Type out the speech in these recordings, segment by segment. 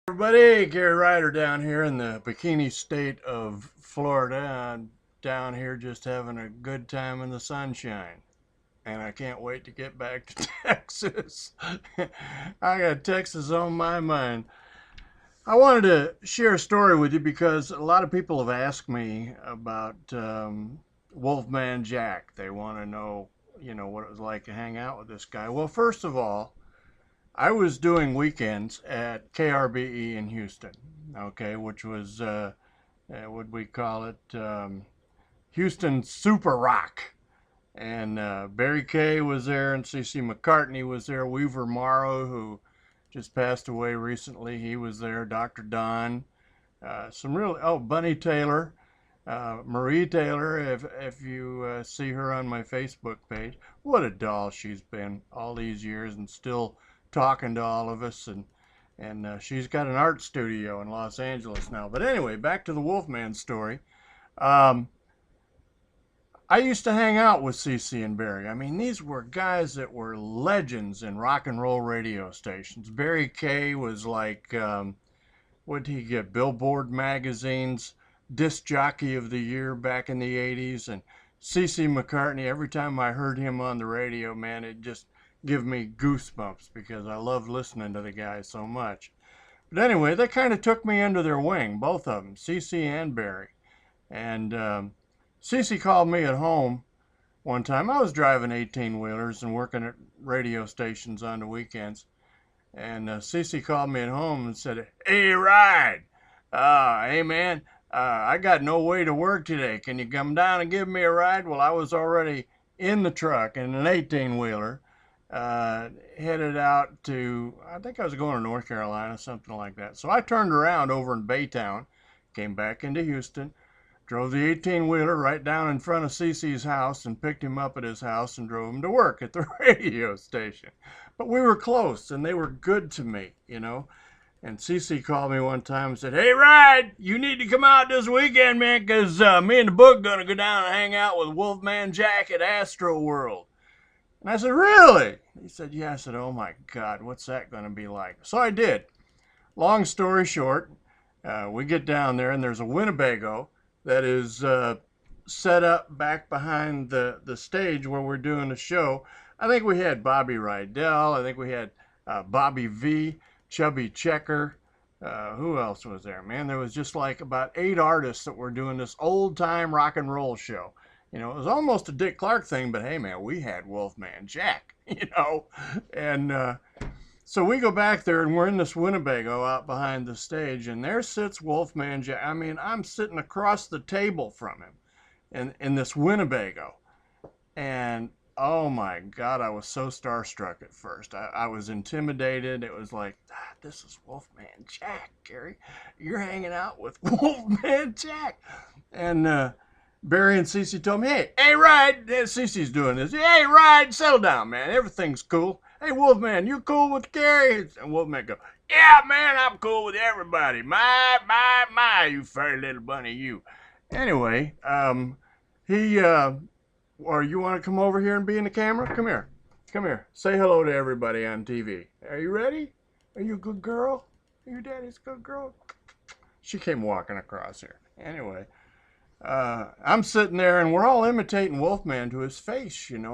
Everybody, Gary Ryder down here in the bikini state of Florida. I'm down here just having a good time in the sunshine. And I can't wait to get back to Texas. I got Texas on my mind. I wanted to share a story with you because a lot of people have asked me about Wolfman Jack. They want to know, what it was like to hang out with this guy. Well, first of all, I was doing weekends at KRBE in Houston, okay, which was, what we call it, Houston Super Rock. And Barry Kay was there, and C.C. McCartney was there. Weaver Morrow, who just passed away recently, he was there. Dr. Don, Bunny Taylor, Marie Taylor. If you see her on my Facebook page, what a doll she's been all these years, and still talking to all of us, and she's got an art studio in Los Angeles now. But anyway, back to the Wolfman story. Um, I used to hang out with CC and Barry. I mean, these were guys that were legends in rock and roll radio stations. Barry Kay was like, what did he get? Billboard magazine's disc jockey of the year back in the 80s. And CC McCartney, every time I heard him on the radio, man, it just give me goosebumps because I love listening to the guy so much. But anyway, they kind of took me under their wing, both of them, CC and Barry. And CC called me at home one time. I was driving 18-wheelers and working at radio stations on the weekends. And CC called me at home and said, "Hey, Ride, hey, man, I got no way to work today. Can you come down and give me a ride?" Well, I was already in the truck in an 18-wheeler. Headed out to, I think I was going to North Carolina, something like that. So I turned around over in Baytown, came back into Houston, drove the 18-wheeler right down in front of CC's house and picked him up at his house and drove him to work at the radio station. But we were close and they were good to me, And CC called me one time and said, "Hey, Ride, you need to come out this weekend, man, because me and the book going to go down and hang out with Wolfman Jack at Astro World." And I said, "Really?" He said, "Yeah." I said, "Oh my God, what's that going to be like?" So I did. Long story short, we get down there and there's a Winnebago that is set up back behind the stage where we're doing the show. I think we had Bobby Rydell. I think we had Bobby V, Chubby Checker. Who else was there, man? There was just like about 8 artists that were doing this old time rock and roll show. It was almost a Dick Clark thing, but hey, man, we had Wolfman Jack, And so we go back there, and we're in this Winnebago out behind the stage, and there sits Wolfman Jack. I mean, I'm sitting across the table from him in this Winnebago. And oh my God, I was so starstruck at first. I was intimidated. It was like, this is Wolfman Jack, Gary. You're hanging out with Wolfman Jack. And Barry and Cece told me, hey, Ride, Cece's doing this. "Hey, Ride, settle down, man. Everything's cool. Hey, Wolfman, you cool with Gary?" And Wolfman go, "Yeah, man, I'm cool with everybody. My, you furry little bunny, you." Anyway, or you want to come over here and be in the camera? Come here. Come here. Say hello to everybody on TV. Are you ready? Are you a good girl? Are you daddy's good girl? She came walking across here. Anyway. I'm sitting there and we're all imitating Wolfman to his face, and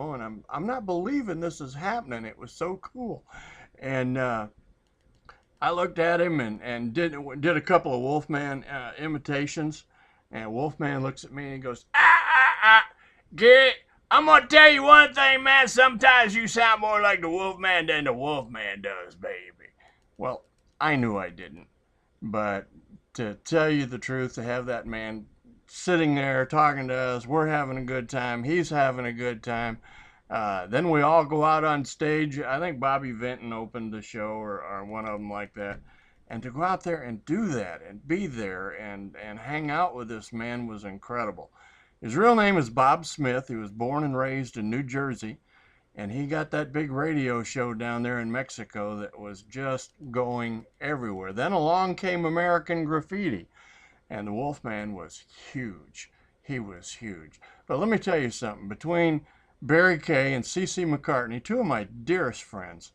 I'm not believing this is happening. It was so cool. And I looked at him and did a couple of Wolfman imitations. And Wolfman looks at me and he goes, Gary, I'm going to tell you one thing, man. Sometimes you sound more like the Wolfman than the Wolfman does, baby. Well, I knew I didn't. But to tell you the truth, to have that man sitting there talking to us, we're having a good time, he's having a good time. Then we all go out on stage. I think Bobby Vinton opened the show or one of them like that. And to go out there and do that and be there and hang out with this man was incredible. His real name is Bob Smith. He was born and raised in New Jersey. And he got that big radio show down there in Mexico that was just going everywhere. Then along came American Graffiti. And the Wolfman was huge. He was huge. But let me tell you something. Between Barry Kay and C.C. McCartney, two of my dearest friends,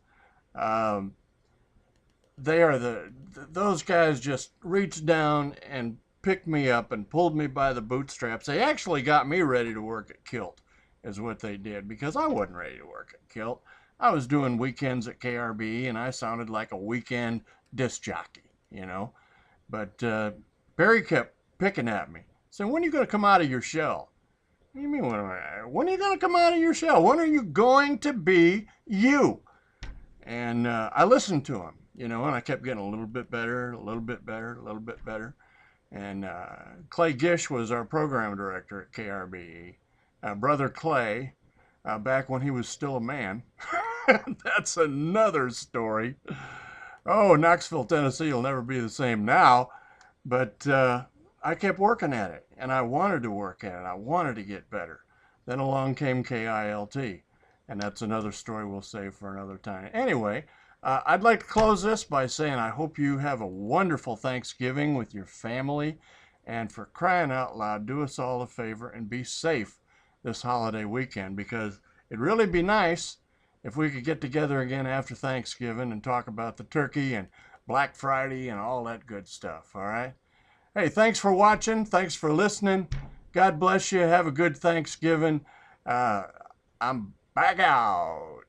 they are those guys just reached down and picked me up and pulled me by the bootstraps. They actually got me ready to work at Kilt, is what they did, because I wasn't ready to work at Kilt. I was doing weekends at KRBE and I sounded like a weekend disc jockey, you know. But Barry kept picking at me, saying, "When are you going to come out of your shell?" What do you mean, when are you going to come out of your shell? When are you going to be you? And I listened to him, you know, and I kept getting a little bit better, a little bit better, a little bit better. And Clay Gish was our program director at KRBE. Brother Clay, back when he was still a man. That's another story. Oh, Knoxville, Tennessee will never be the same now. But I kept working at it, and I wanted to work at it. I wanted to get better. Then along came KILT, and that's another story we'll save for another time. Anyway, I'd like to close this by saying I hope you have a wonderful Thanksgiving with your family, and for crying out loud, do us all a favor and be safe this holiday weekend, because it'd really be nice if we could get together again after Thanksgiving and talk about the turkey and Black Friday and all that good stuff, all right? Hey, thanks for watching. Thanks for listening. God bless you. Have a good Thanksgiving. I'm back out.